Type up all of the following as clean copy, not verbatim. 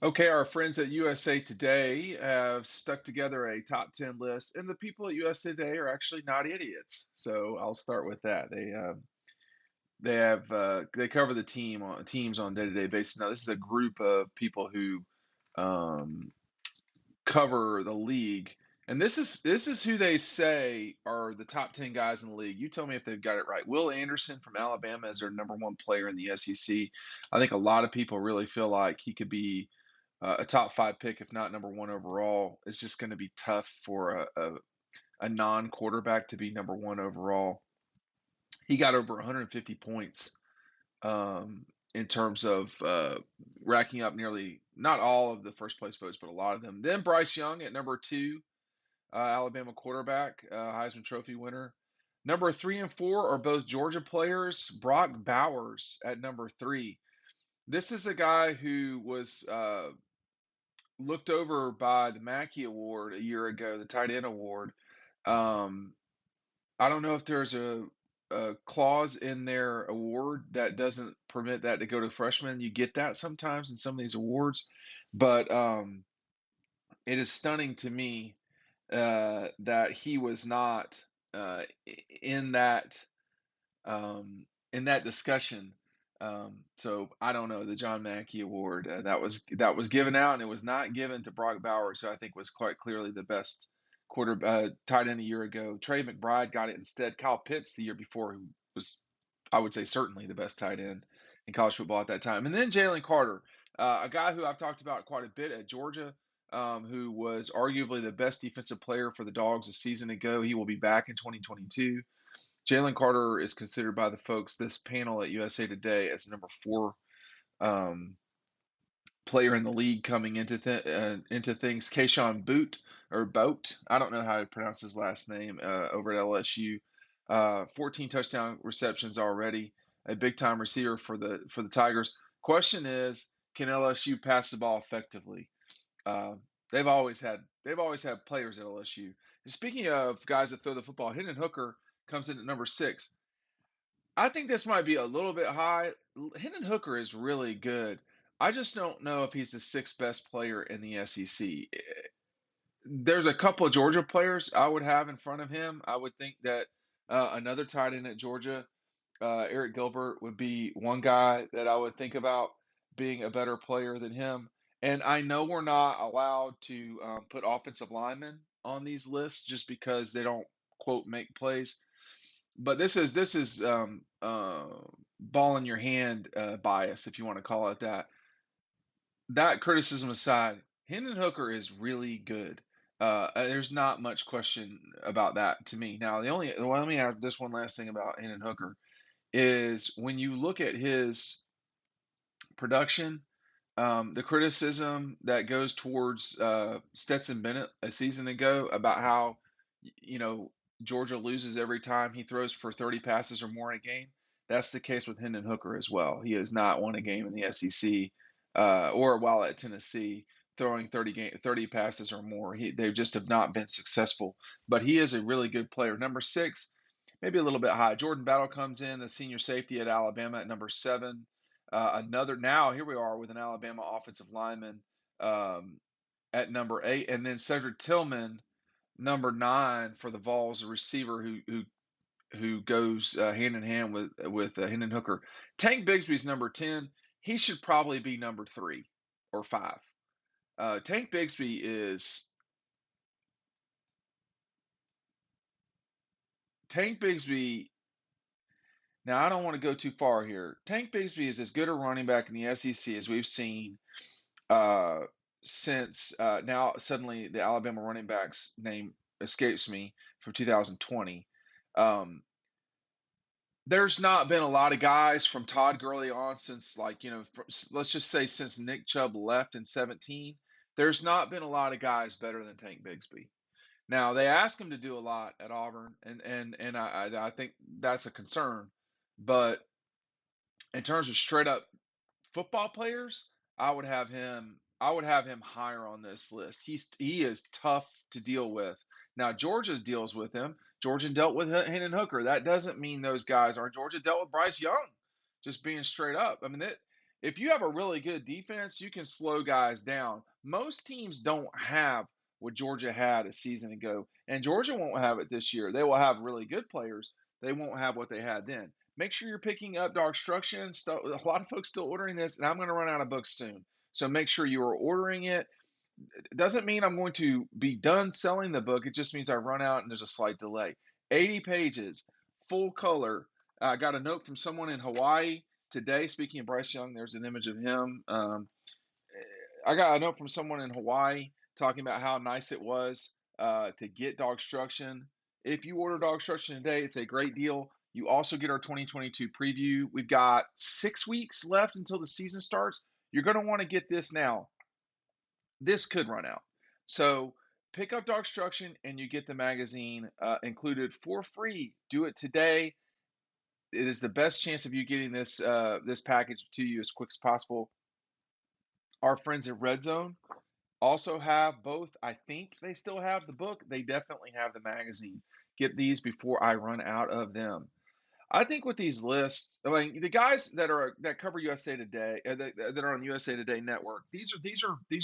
Okay, our friends at USA Today have stuck together a top 10 list, and the people at USA Today are actually not idiots. So I'll start with that. They cover the teams on day-to-day basis. Now, this is a group of people who um, cover the league, and this is who they say are the top 10 guys in the league. You tell me if they've got it right. Will Anderson from Alabama is their number one player in the SEC. I think a lot of people really feel like he could be a top five pick, if not number one overall. It's just going to be tough for a non quarterback to be number one overall. He got over 150 points in terms of racking up nearly not all of the first place votes, but a lot of them. Then Bryce Young at number two, Alabama quarterback, Heisman Trophy winner. Number three and four are both Georgia players. Brock Bowers at number three. This is a guy who was looked over by the Mackey Award a year ago, the tight end award. Um, I don't know if there's a clause in their award that doesn't permit that to go to freshmen. You get that sometimes in some of these awards, but it is stunning to me that he was not in that in that discussion. So I don't know the John Mackey Award that was given out, and it was not given to Brock Bowers, who I think was quite clearly the best tight end a year ago. Trey McBride got it instead. Kyle Pitts the year before, who was, I would say, certainly the best tight end in college football at that time. And then Jalen Carter, a guy who I've talked about quite a bit at Georgia, who was arguably the best defensive player for the Dogs a season ago. He will be back in 2022. Jalen Carter is considered by the folks, this panel at USA Today, as the number four um, player in the league coming into things. Kayshawn Boat, I don't know how to pronounce his last name, over at LSU. 14 touchdown receptions already, a big time receiver for the Tigers. Question is, can LSU pass the ball effectively? Uh, they've always had players at LSU. And speaking of guys that throw the football, Hendon Hooker comes in at number six. I think this might be a little bit high. Hendon Hooker is really good. I just don't know if he's the sixth best player in the SEC. There's a couple of Georgia players I would have in front of him. I would think that another tight end at Georgia, Eric Gilbert, would be one guy that I would think about being a better player than him. And I know we're not allowed to put offensive linemen on these lists just because they don't quote make plays. But this is ball in your hand bias, if you want to call it that. That criticism aside, Hendon Hooker is really good. There's not much question about that to me. Now, let me add this one last thing about Hendon Hooker is when you look at his production, the criticism that goes towards Stetson Bennett a season ago about how, you know, Georgia loses every time he throws for 30 passes or more in a game. That's the case with Hendon Hooker as well. He has not won a game in the SEC or while at Tennessee throwing 30 passes or more. They just have not been successful. But he is a really good player. Number six, maybe a little bit high. Jordan Battle comes in, the senior safety at Alabama at number seven. Now here we are with an Alabama offensive lineman at number eight, and then Cedric Tillman, number nine for the Vols, a receiver who goes hand in hand with Hendon Hooker. Tank Bigsby's number 10. He should probably be number three or five. Tank Bigsby is Tank Bigsby. Now I don't want to go too far here. Tank Bigsby is as good a running back in the SEC as we've seen uh, since now suddenly the Alabama running back's name escapes me from 2020. Um, there's not been a lot of guys from Todd Gurley on since, like, let's just say since Nick Chubb left in 17. There's not been a lot of guys better than Tank Bigsby. Now they asked him to do a lot at Auburn, and I think that's a concern. But in terms of straight up football players, I would have him higher on this list. He is tough to deal with. Now Georgia deals with him. Georgia dealt with Hendon Hooker. That doesn't mean those guys are. Georgia dealt with Bryce Young, just being straight up. I mean, if you have a really good defense, you can slow guys down. Most teams don't have what Georgia had a season ago, and Georgia won't have it this year. They will have really good players. They won't have what they had then. Make sure you're picking up DAWGSTRUCTION. A lot of folks still ordering this, and I'm going to run out of books soon. So make sure you are ordering it. It doesn't mean I'm going to be done selling the book. It just means I run out and there's a slight delay. 80 pages, full color. I got a note from someone in Hawaii today. Speaking of Bryce Young, there's an image of him. I got a note from someone in Hawaii talking about how nice it was to get DAWGSTRUCTION. If you order DAWGSTRUCTION today, it's a great deal. You also get our 2022 preview. We've got 6 weeks left until the season starts. You're going to want to get this now. This could run out. So pick up DAWGSTRUCTION and you get the magazine included for free. Do it today. It is the best chance of you getting this this package to you as quick as possible. Our friends at Red Zone also have both. I think they still have the book. They definitely have the magazine. Get these before I run out of them. I think with these lists, I mean, the guys that cover USA Today, that are on the USA Today network, these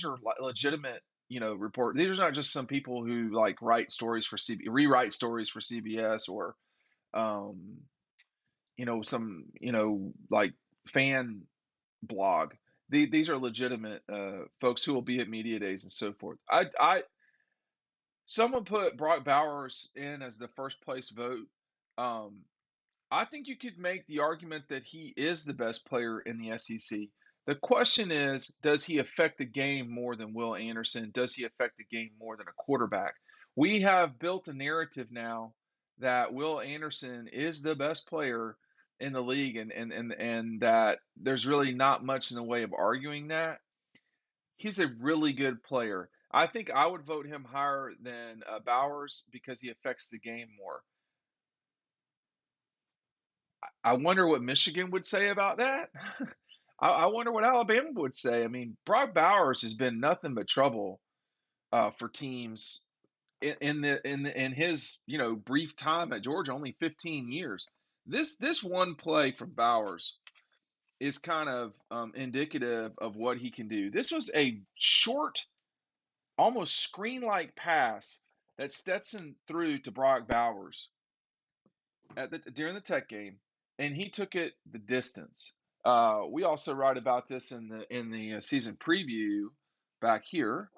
are legitimate, report. These are not just some people who like write stories for rewrite stories for CBS or, um, some, like fan blog. These are legitimate folks who will be at media days and so forth. Someone put Brock Bowers in as the first place vote. Um, I think you could make the argument that he is the best player in the SEC. The question is, does he affect the game more than Will Anderson? Does he affect the game more than a quarterback? We have built a narrative now that Will Anderson is the best player in the league and that there's really not much in the way of arguing that. He's a really good player. I think I would vote him higher than Bowers because he affects the game more. I wonder what Michigan would say about that. I wonder what Alabama would say. I mean, Brock Bowers has been nothing but trouble for teams in his brief time at Georgia, only 15 years. This one play from Bowers is kind of indicative of what he can do. This was a short, almost screen-like pass that Stetson threw to Brock Bowers during the Tech game, and he took it the distance. We also write about this in the season preview back here,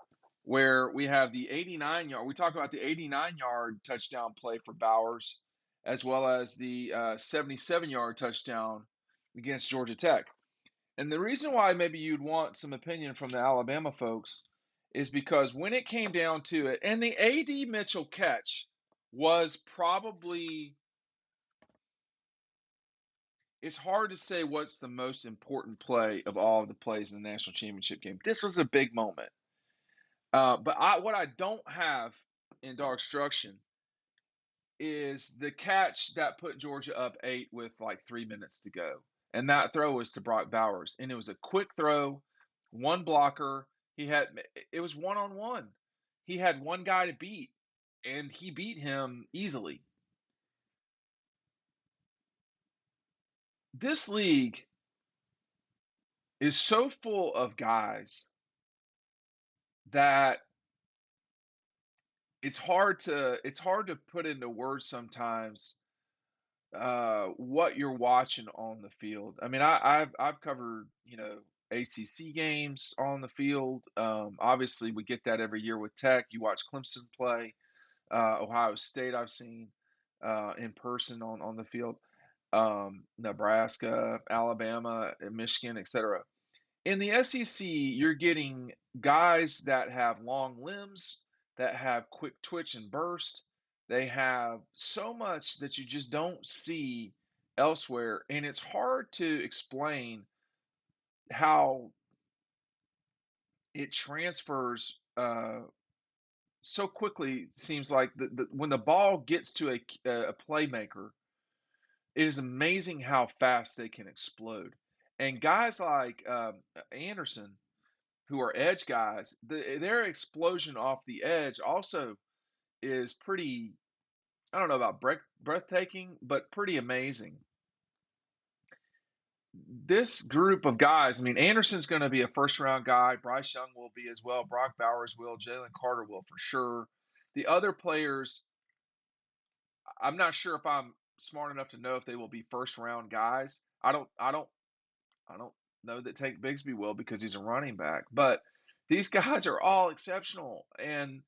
where we have the 89-yard. We talk about the 89-yard touchdown play for Bowers, as well as the 77-yard touchdown against Georgia Tech. And the reason why maybe you'd want some opinion from the Alabama folks is because when it came down to it, and the A.D. Mitchell catch was probably, it's hard to say what's the most important play of all of the plays in the national championship game. This was a big moment. But what I don't have in DAWGSTRUCTION is the catch that put Georgia up 8 with like 3 minutes to go. And that throw was to Brock Bowers. And it was a quick throw, one blocker. It was one-on-one. He had one guy to beat, and he beat him easily. This league is so full of guys that it's hard to put into words sometimes what you're watching on the field. I mean, I've covered ACC games on the field. Obviously, we get that every year with Tech. You watch Clemson play, Ohio State. I've seen in person on the field. Nebraska, Alabama, Michigan, etc. In the SEC, you're getting guys that have long limbs, that have quick twitch and burst. They have so much that you just don't see elsewhere. And it's hard to explain how it transfers so quickly. It seems like when the ball gets to a playmaker, it is amazing how fast they can explode. And guys like Anderson, who are edge guys, their explosion off the edge also is pretty, I don't know about breathtaking, but pretty amazing. this group of guys, I mean, Anderson's going to be a first round guy. Bryce Young will be as well. Brock Bowers will. Jalen Carter will for sure. The other players, I'm not sure if I'm smart enough to know if they will be first round guys. I don't know that Tank Bigsby will because he's a running back. But these guys are all exceptional. And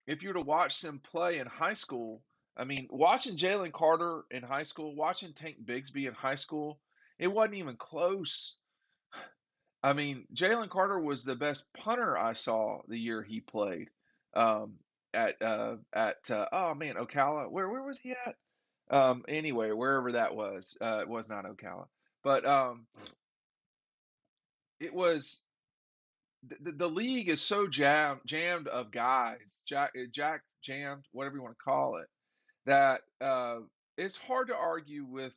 if you were to watch them play in high school, I mean, watching Jalen Carter in high school, watching Tank Bigsby in high school, it wasn't even close. I mean, Jalen Carter was the best punter I saw the year he played um, at oh man, Ocala. Where was he at? Anyway, wherever that was, it was not Ocala, but it was the league is so jammed of guys, jack jammed, whatever you want to call it, that it's hard to argue with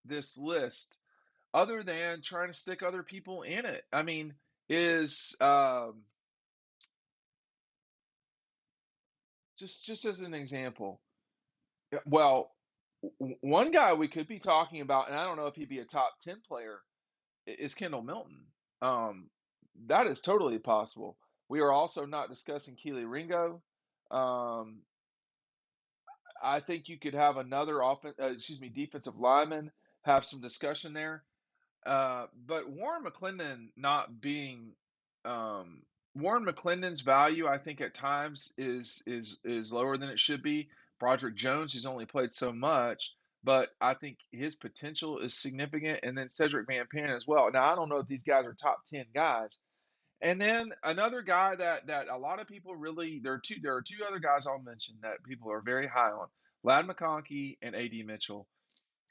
this list other than trying to stick other people in it. I mean, is just as an example, well, one guy we could be talking about, and I don't know if he'd be a top 10 player, is Kendall Milton. Um, that is totally possible. We are also not discussing Keely Ringo. Um, I think you could have another defensive lineman have some discussion there. But Warren Mcclendon not being Warren Mcclendon's value, I think at times is lower than it should be. Broderick Jones, who's only played so much, but I think his potential is significant. And then Cedric Van Pan as well. Now I don't know if these guys are top 10 guys. And then another guy that a lot of people really there are two other guys I'll mention that people are very high on. Lad McConkey and AD Mitchell.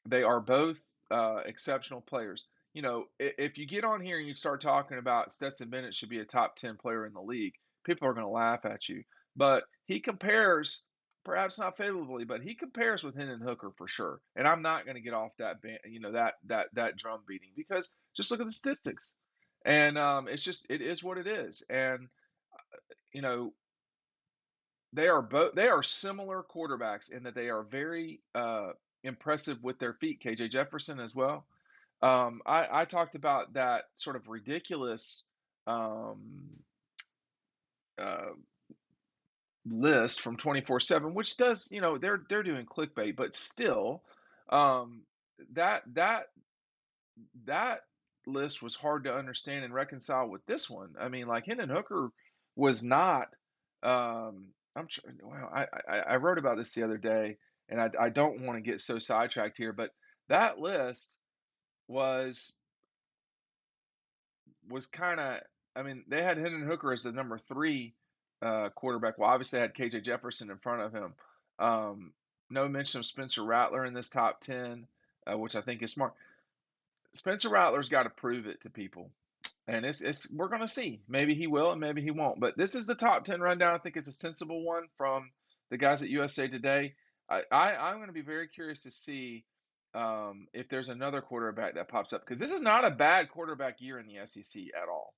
They are both exceptional players. You know, if you get on here and you start talking about Stetson Bennett should be a top 10 player in the league, people are going to laugh at you. But he compares, perhaps not favorably, but he compares with Hendon Hooker for sure. And I'm not going to get off that drum beating because just look at the statistics. And it is what it is. And you know, they are similar quarterbacks in that they are very impressive with their feet. KJ Jefferson as well. I talked about that sort of ridiculous um, uh, list from 24/7, which does, they're doing clickbait, but still, um, that that that list was hard to understand and reconcile with this one. I mean, like Hendon Hooker was not. Well, I wrote about this the other day, and I don't want to get so sidetracked here, but that list was kind of. I mean, they had Hendon Hooker as the number three quarterback. Well, obviously, they had KJ Jefferson in front of him. Um, no mention of Spencer Rattler in this top 10, which I think is smart. Spencer Rattler's got to prove it to people. And it's we're gonna see. Maybe he will and maybe he won't. But this is the top 10 rundown. I think it's a sensible one from the guys at USA Today. I'm gonna be very curious to see if there's another quarterback that pops up because this is not a bad quarterback year in the SEC at all.